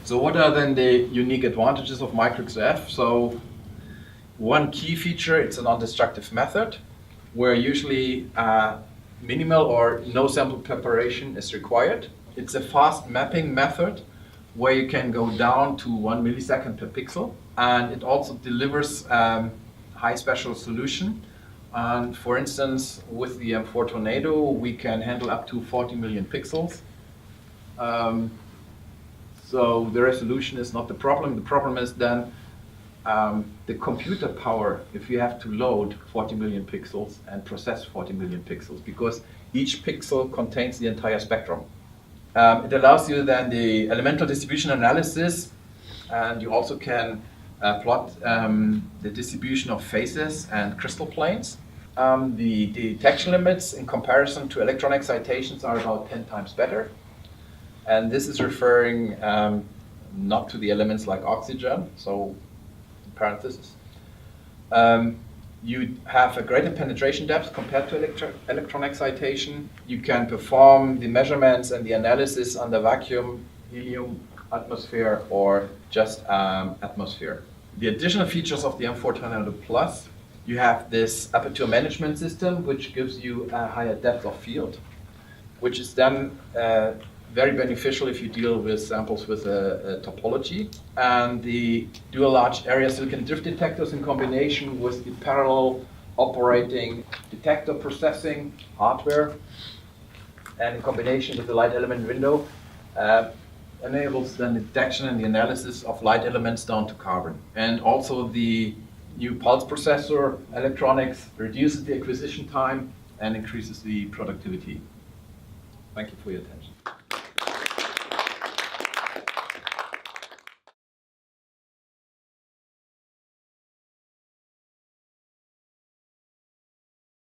So what are then the unique advantages of Micro-XRF? So one key feature, it's a non-destructive method where usually minimal or no sample preparation is required. It's a fast mapping method where you can go down to 1 millisecond per pixel, and it also delivers high spatial solution. And for instance, with the M4 Tornado, we can handle up to 40 million pixels. So the resolution is not the problem. The problem is then the computer power, if you have to load 40 million pixels and process 40 million pixels, because each pixel contains the entire spectrum. It allows you then the elemental distribution analysis, and you also can plot the distribution of phases and crystal planes. The detection limits in comparison to electron excitations are about 10 times better. And this is referring not to the elements like oxygen, so in parentheses. You have a greater penetration depth compared to electron excitation. You can perform the measurements and the analysis under vacuum, helium, atmosphere, or just atmosphere. The additional features of the M4 Tornado Plus, you have this Aperture Management System, which gives you a higher depth of field, which is then very beneficial if you deal with samples with a topology. And the dual large area silicon drift detectors in combination with the parallel operating detector processing hardware and in combination with the light element window enables then the detection and the analysis of light elements down to carbon. And also the new pulse processor electronics reduces the acquisition time and increases the productivity. Thank you for your attention.